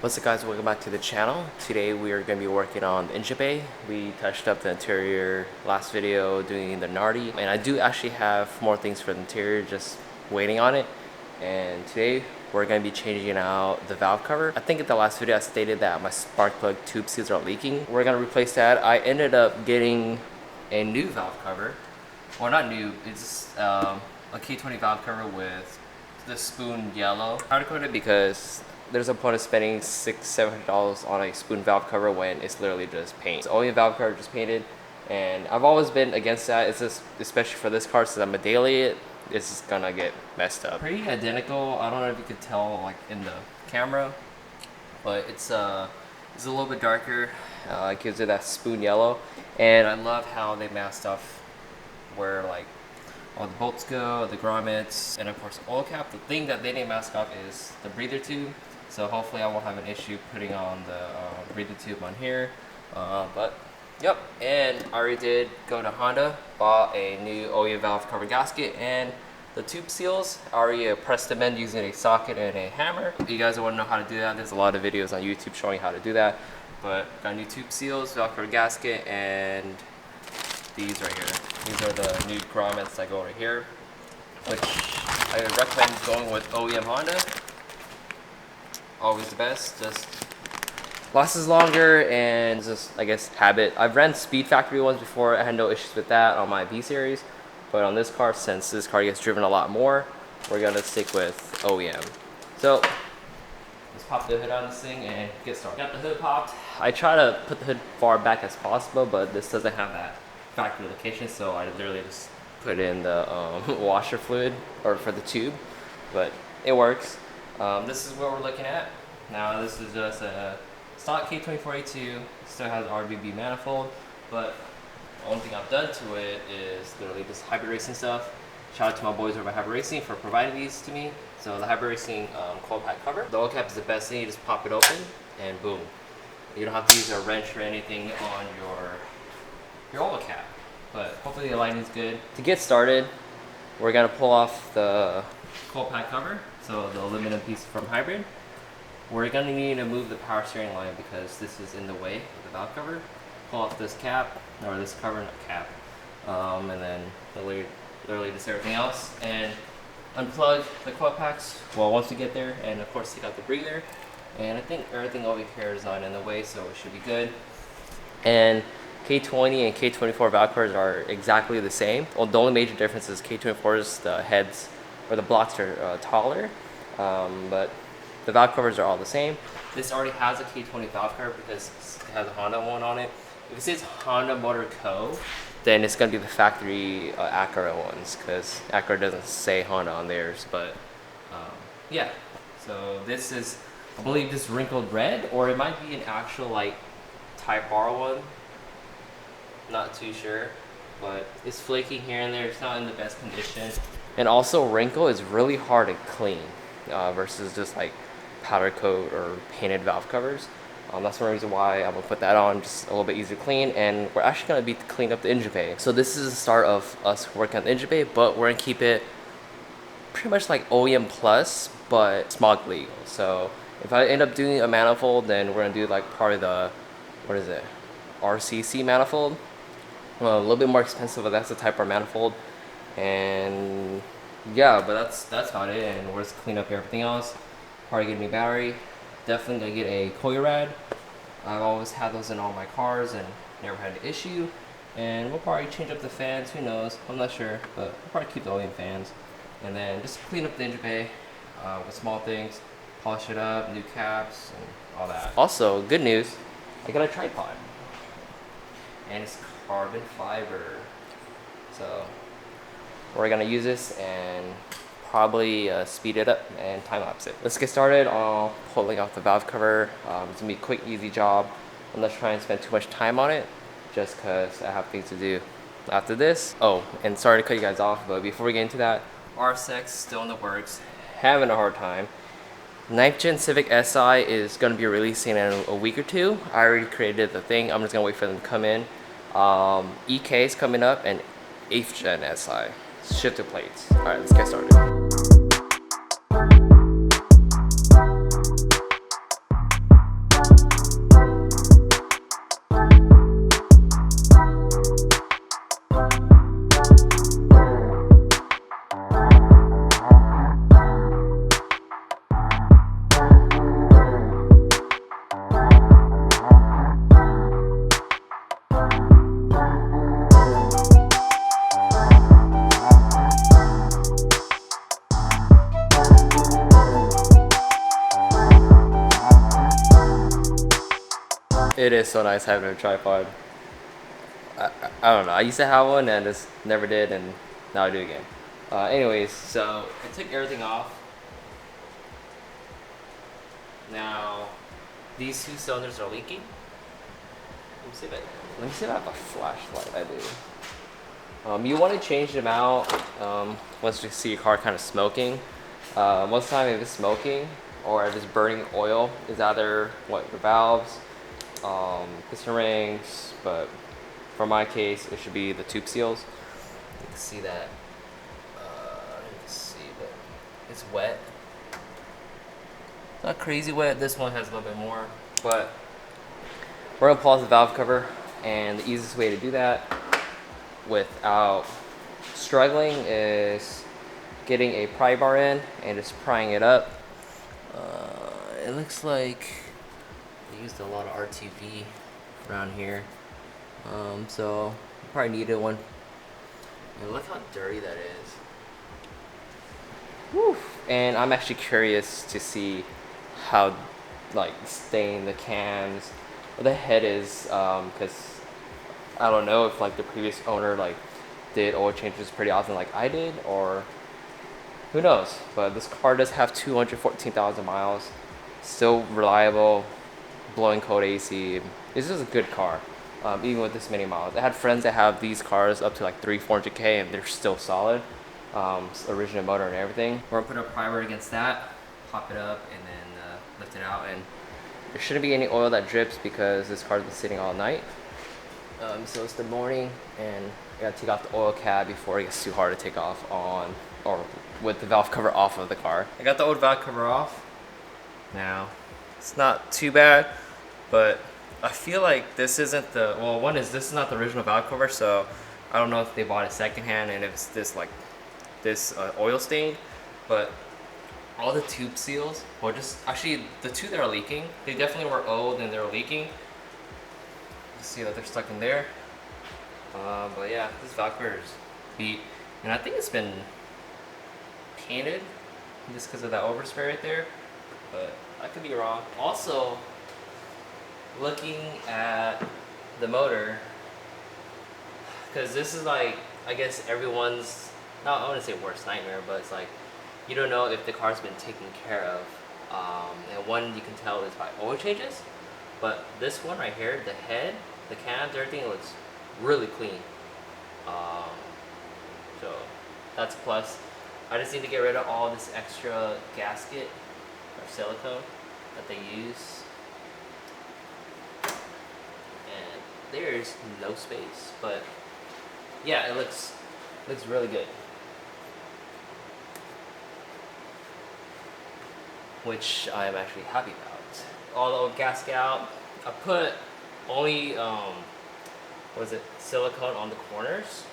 What's up guys, welcome back to the channel. Today we are going to be working on the engine bay. We touched up the interior last video doing the Nardi, and I do actually have more things for the interior, just waiting on it. And today we're going to be changing out the valve cover. I think in the last video I stated that my spark plug tube seals are leaking. We're going to replace that. I ended up getting a new valve cover. Well, not new, it's a K20 valve cover with the spoon yellow powder coated, because there's a point of spending $600–700 on a spoon valve cover when it's literally just paint. So only a valve cover just painted, and I've always been against that. It's just, especially for this car, since I'm a daily, it's just gonna get messed up. Pretty identical. I don't know if you could tell like in the camera, but it's a little bit darker. It gives it that spoon yellow, and I love how they masked off where like all the bolts go, the grommets, and of course oil cap. The thing that they didn't mask off is the breather tube. So hopefully I won't have an issue putting on the breather tube on here. But yep, and I already did go to Honda, bought a new OEM valve cover gasket and the tube seals. I already pressed them in using a socket and a hammer. If you guys want to know how to do that, there's a lot of videos on YouTube showing how to do that. But got new tube seals, valve cover gasket, and these right here. These are the new grommets that go right here, which I recommend going with OEM Honda. Always the best, just lasts longer, and just, I guess, habit. I've ran Speed Factory ones before. I had no issues with that on my V series, but on this car, since this car gets driven a lot more, we're gonna stick with OEM. So let's pop the hood on this thing and get started. Got the hood popped. I try to put the hood far back as possible, but this doesn't have that factory location, so I literally just put in the washer fluid or for the tube, but it works. This is what we're looking at. Now this is just a stock K24A2, still has RBB manifold, but the only thing I've done to it is literally just hybrid racing stuff. Shout out to my boys over at Hybrid Racing for providing these to me. So the Hybrid Racing coil pack cover. The oil cap is the best thing. You just pop it open and boom. You don't have to use a wrench or anything on your oil cap, but hopefully the lighting's good. To get started, we're gonna pull off the coil pack cover, so the aluminum piece from Hybrid. We're gonna need to move the power steering line because this is in the way of the valve cover. Pull off this cap, or this cover, not cap, and then literally just everything else, and unplug the coil packs, well, once we get there, and of course take out the breather. And I think everything over here is not in the way, so it should be good. And K20 and K24 valve covers are exactly the same. Well, the only major difference is K24's the heads or the blocks are taller, but the valve covers are all the same. This already has a K20 valve cover because it has a Honda one on it. If it says Honda Motor Co., then it's gonna be the factory Acura ones, because Acura doesn't say Honda on theirs. But yeah, so this is, I believe, this wrinkled red, or it might be an actual like Type R one. Not too sure, but it's flaking here and there. It's not in the best condition, and also wrinkle is really hard to clean versus just like powder coat or painted valve covers. That's one reason why I'm gonna put that on, just a little bit easier to clean. And we're actually gonna be cleaning up the engine bay. So this is the start of us working on the engine bay, but we're gonna keep it pretty much like OEM plus, but smog legal. So if I end up doing a manifold, then we're gonna do like part of the, what is it, RCC manifold. A little bit more expensive, but that's the Type R manifold. And yeah, but that's about it. And we're just clean up everything else. Probably get a new battery. Definitely gonna get a coil rad. I've always had those in all my cars and never had an issue. And we'll probably change up the fans. Who knows? I'm not sure, but we'll probably keep the OEM fans. And then just clean up the engine bay with small things, polish it up, new caps, and all that. Also, good news, I got a tripod, and it's carbon fiber. So we're gonna use this and probably speed it up and time lapse it. Let's get started on pulling off the valve cover. It's gonna be a quick, easy job. I'm not trying to spend too much time on it, just because I have things to do after this. Oh, and sorry to cut you guys off, but before we get into that, RSX still in the works, having a hard time. 9th Gen Civic Si is going to be releasing in a week or two. I already created the thing. I'm just going to wait for them to come in. EK is coming up, and 8th Gen Si. Shifted plates. Alright, let's get started. It is so nice having a tripod. I don't know. I used to have one and just never did, and now I do again. Anyways, so I took everything off. Now, these two cylinders are leaking. Let me see if I have a flashlight. I do. You want to change them out once you see your car kind of smoking. Most of the time, if it's smoking or if it's burning oil, is either what your valves, piston rings, but for my case, it should be the tube seals. You can see that. Let's see, but it's wet. Not crazy wet. This one has a little bit more, but we're gonna pause the valve cover, and the easiest way to do that without struggling is getting a pry bar in and just prying it up. It looks like they used a lot of RTV around here, so you probably needed one. And look how dirty that is. Whew. And I'm actually curious to see how like stained the cams or the head is, because I don't know if like the previous owner like did oil changes pretty often like I did, or who knows. But this car does have 214,000 miles, still reliable, blowing cold AC. This is a good car, even with this many miles. I had friends that have these cars up to like 300-400K and they're still solid. Original motor and everything. We're gonna put a pry bar against that, pop it up, and then lift it out. And there shouldn't be any oil that drips because this car's been sitting all night. So it's the morning, and I gotta take off the oil cap before it gets too hard to take off on, or with the valve cover off of the car. I got the old valve cover off. Now, it's not too bad, but I feel like this isn't the, well, one is this is not the original valve cover, so I don't know if they bought it secondhand and if it's this like this oil stain, but all the tube seals, or just actually the two that are leaking, they definitely were old and they're leaking. You see that they're stuck in there. But yeah, this valve cover is beat, and I think it's been painted just because of that overspray right there, but I could be wrong. Also, looking at the motor, because this is like, I guess everyone's, not I want to say worst nightmare, but it's like you don't know if the car's been taken care of. And one you can tell is by oil changes, but this one right here, the head, the cams, everything looks really clean. So that's a plus. I just need to get rid of all this extra gasket or silicone that they use, and there's no space. But yeah, it looks really good, which I'm actually happy about. All the old gasket out. I put only silicone on the corners,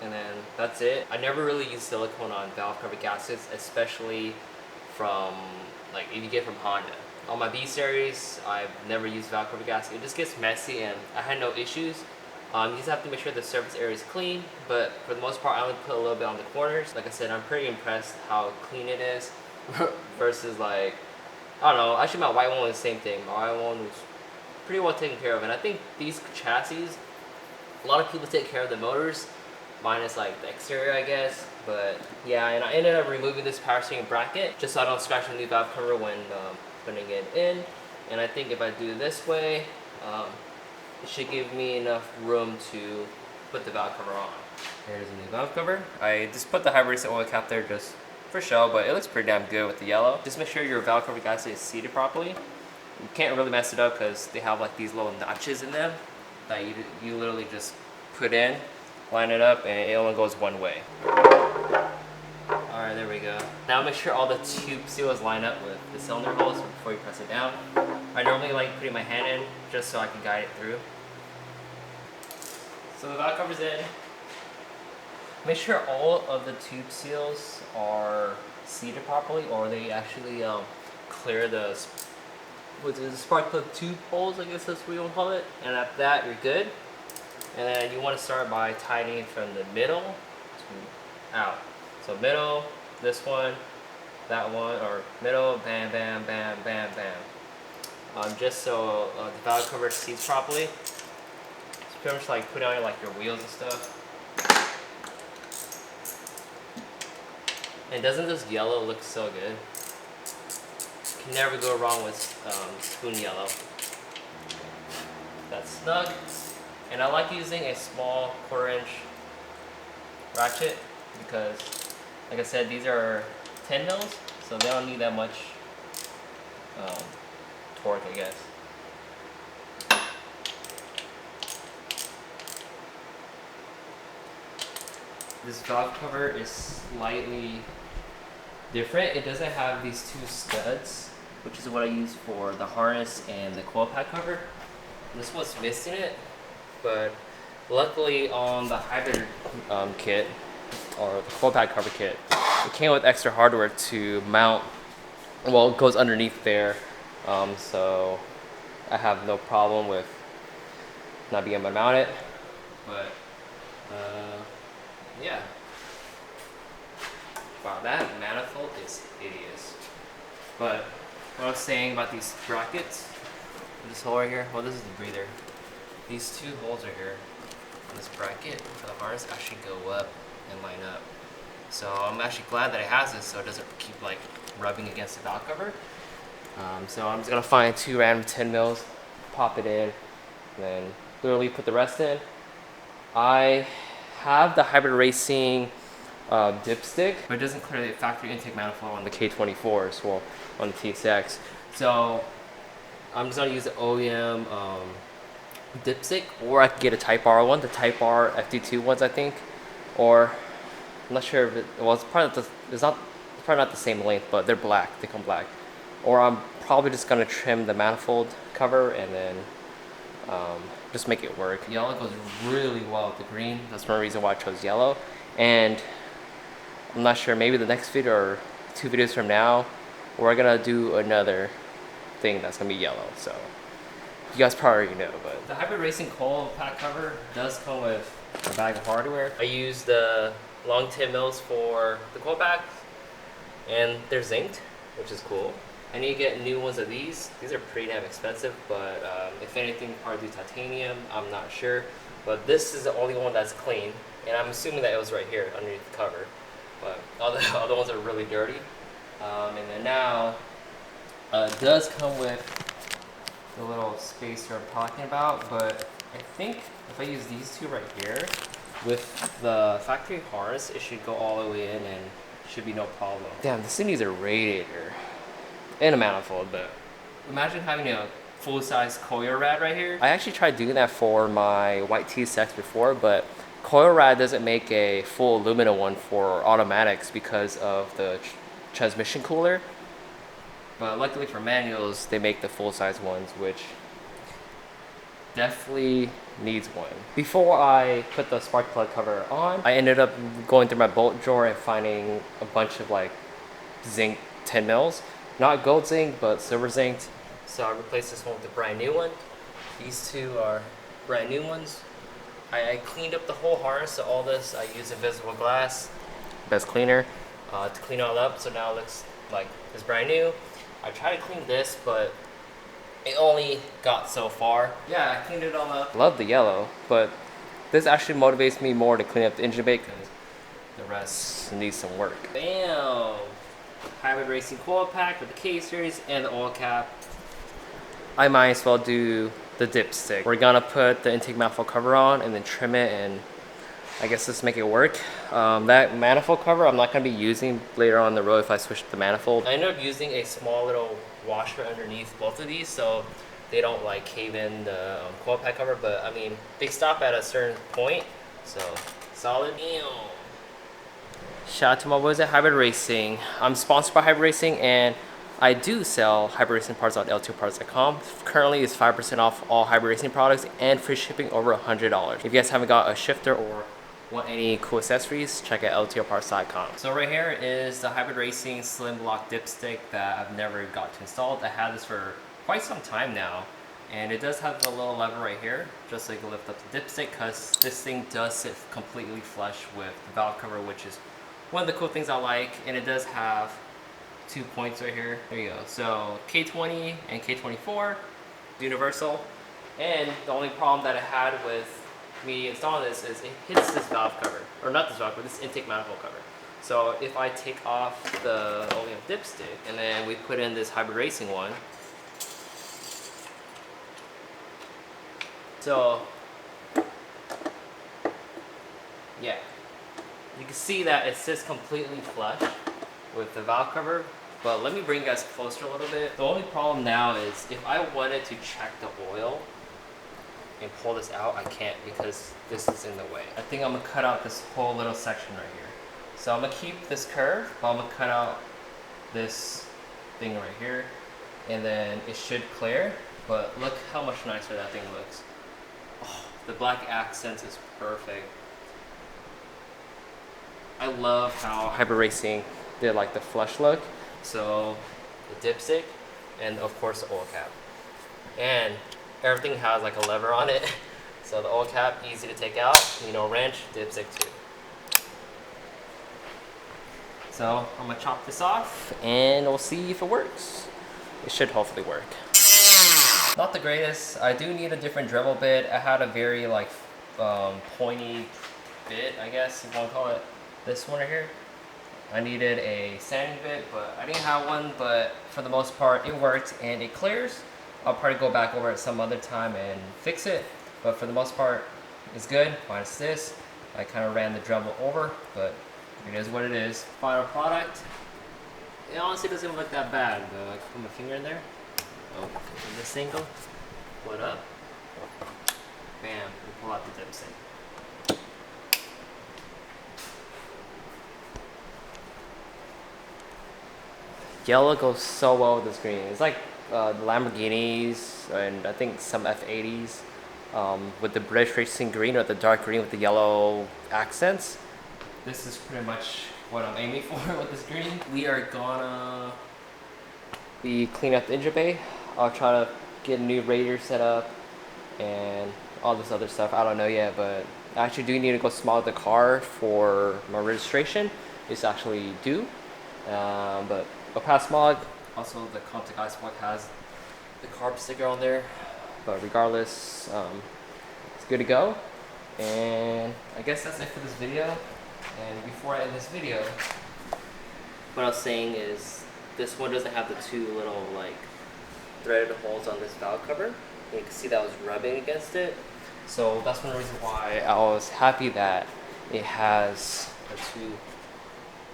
and then that's it. I never really use silicone on valve cover gaskets, especially from like if you get from Honda. On my B series, I've never used valve cover gasket. It just gets messy, and I had no issues. You just have to make sure the surface area is clean, but for the most part, I only put a little bit on the corners. Like I said, I'm pretty impressed how clean it is versus like, I don't know, actually my white one was the same thing. My white one was pretty well taken care of, and I think these chassis, a lot of people take care of the motors, minus like the exterior, I guess. But yeah, and I ended up removing this power steering bracket just so I don't scratch the new valve cover when putting it in. And I think if I do this way, it should give me enough room to put the valve cover on. Here's the new valve cover. I just put the high recent oil cap there just for show, but it looks pretty damn good with the yellow. Just make sure your valve cover gasket is seated properly. You can't really mess it up because they have like these little notches in them that you literally just put in, line it up, and it only goes one way. Alright, there we go. Now make sure all the tube seals line up with the cylinder holes before you press it down. I normally like putting my hand in just so I can guide it through. So the valve cover's in. Make sure all of the tube seals are seated properly, or they actually clear the spark plug tube holes, I guess that's what you want to call it. And after that, you're good. And then you want to start by tightening from the middle to out. So middle, this one, that one, or middle, bam, bam, bam, bam, bam. just so the valve cover seats properly. It's pretty much like putting on like your wheels and stuff. And doesn't this yellow look so good? You can never go wrong with spoon yellow. That's snug. And I like using a small 1/4 inch ratchet because, like I said, these are 10 mils, so they don't need that much torque, I guess. This valve cover is slightly different. It doesn't have these two studs, which is what I use for the harness and the coil pack cover. This one's missing it, but luckily on the hybrid kit, or the coil pack cover kit, it came with extra hardware to mount. Well, it goes underneath there, so I have no problem with not being able to mount it. But yeah. Wow, that manifold is hideous. But what I was saying about these brackets, this hole right here, well, this is the breather. These two holes right here on this bracket for the harness actually go up and line up. So I'm actually glad that it has this so it doesn't keep like rubbing against the valve cover. So I'm just gonna find two random 10 mils, pop it in, and then literally put the rest in. I have the Hybrid Racing Dipstick, but it doesn't clear the factory intake manifold on the K24s, well, on the TSX. So I'm just gonna use the OEM Dipstick, or I could get a Type R one, the Type R FD2 ones, I think, or I'm not sure if it, well, it's probably not the same length, but they're black, they come black. Or I'm probably just gonna trim the manifold cover and then just make it work. Yellow goes really well with the green. That's one reason why I chose yellow. And I'm not sure, maybe the next video or 2 videos from now, we're gonna do another thing that's gonna be yellow. So you guys probably already know, but the Hybrid Racing coil pack cover does come with a bag of hardware. I use the long 10 mils for the coil packs, and they're zinced, which is cool. I need to get new ones of these. These are pretty damn expensive, but if anything, probably do titanium. I'm not sure, but this is the only one that's clean, and I'm assuming that it was right here underneath the cover. But all the other ones are really dirty. And then now it does come with the little spacer I'm talking about, but I think if I use these two right here with the factory harness, it should go all the way in and should be no problem. Damn, this thing needs a radiator and a manifold, but imagine having a full-size coil rad right here. I actually tried doing that for my white TSX before, but coil rad doesn't make a full aluminum one for automatics because of the transmission cooler. But luckily for manuals, they make the full-size ones, which definitely needs one. Before I put the spark plug cover on, I ended up going through my bolt drawer and finding a bunch of like zinc 10 mils. Not gold zinc, but silver zinced. So I replaced this one with a brand new one. These two are brand new ones. I cleaned up the whole harness, so all this, I use invisible glass, best cleaner, to clean all up, so now it looks like it's brand new. I tried to clean this, but it only got so far. Yeah, I cleaned it all up. Love the yellow, but this actually motivates me more to clean up the engine bay because the rest needs some work. Bam! Hybrid Racing coil pack with the K-series and the oil cap. I might as well do the dipstick. We're gonna put the intake manifold cover on and then trim it, and I guess let's make it work. That manifold cover I'm not gonna be using later on the road if I switch the manifold. I ended up using a small little washer underneath both of these so they don't like cave in the coil pack cover, but I mean they stop at a certain point, so solid. Ew. Shout out to my boys at Hybrid Racing. I'm sponsored by Hybrid Racing, and I do sell Hybrid Racing parts on LTLParts.com. Currently, it's 5% off all Hybrid Racing products and free shipping over $100. If you guys haven't got a shifter or want any cool accessories, check out LTLParts.com. So right here is the Hybrid Racing Slim Block Dipstick that I've never got to install. I had this for quite some time now, and it does have a little lever right here, just so you can lift up the dipstick, because this thing does sit completely flush with the valve cover, which is one of the cool things I like. And it does have 2 points right here. There you go. So K20 and K24, universal. And the only problem that I had with me installing this is it hits this valve cover, or not this valve cover, this intake manifold cover. So if I take off the oleum dipstick and then we put in this hybrid racing one, so yeah, you can see that it sits completely flush with the valve cover. But let me bring you guys closer a little bit. The only problem now is if I wanted to check the oil and pull this out, I can't because this is in the way. I think I'm gonna cut out this whole little section right here. So I'm gonna keep this curve, but I'm gonna cut out this thing right here, and then it should clear. But look how much nicer that thing looks. Oh, the black accents is perfect. I love how Hybrid Racing did like the flush look. So the dipstick, and of course the oil cap. And everything has like a lever on it. So the oil cap, easy to take out, you know, wrench, dipstick too. So I'm gonna chop this off and we'll see if it works. It should hopefully work. Not the greatest. I do need a different Dremel bit. I had a very like pointy bit, I guess you want to call it. This one right here. I needed a sanding bit, but I didn't have one, but for the most part it worked and it clears. I'll probably go back over it some other time and fix it, but for the most part it's good, minus this. I kind of ran the Dremel over, but it is what it is. Final product. It honestly doesn't even look that bad. I can put my finger in there. Oh, in this angle. Pull it up. Bam, and pull out the dipstick. Yellow goes so well with this green. It's like the Lamborghinis and I think some F80s with the British racing green or the dark green with the yellow accents. This is pretty much what I'm aiming for with this green. We are gonna be cleaning up the engine bay. I'll try to get a new radiator set up and all this other stuff. I don't know yet, but I actually do need to go smog the car for my registration. It's actually due, but I'll pass smog. Also, the Contact Ice Block has the carb sticker on there, but regardless, it's good to go. And I guess that's it for this video. And before I end this video, what I was saying is this one doesn't have the two little like threaded holes on this valve cover. And you can see that I was rubbing against it. So that's one reason why I was happy that it has the two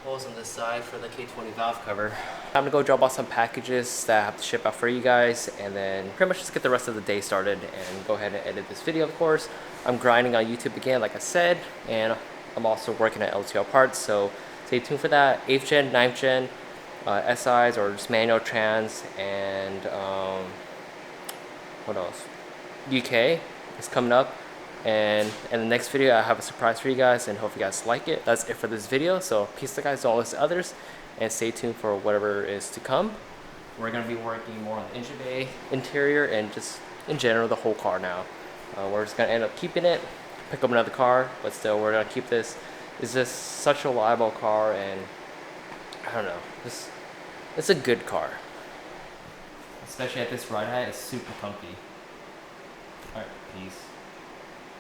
holes on this side for the K20 valve cover. I'm gonna go drop off some packages that I have to ship out for you guys, and then pretty much just get the rest of the day started and go ahead and edit this video. Of course, I'm grinding on YouTube again, like I said, and I'm also working at LTLParts, so stay tuned for that. 8th gen, 9th gen, SIs or just manual trans, and what else? UK is coming up. And in the next video, I have a surprise for you guys, and hope you guys like it. That's it for this video. So peace out, guys. Don't listen to others, and stay tuned for whatever is to come. We're gonna be working more on the engine bay, interior, and just in general the whole car now. We're just gonna end up keeping it, pick up another car, but still we're gonna keep this. It's just such a reliable car, and I don't know, it's a good car. Especially at this ride height, it's super comfy. All right, peace.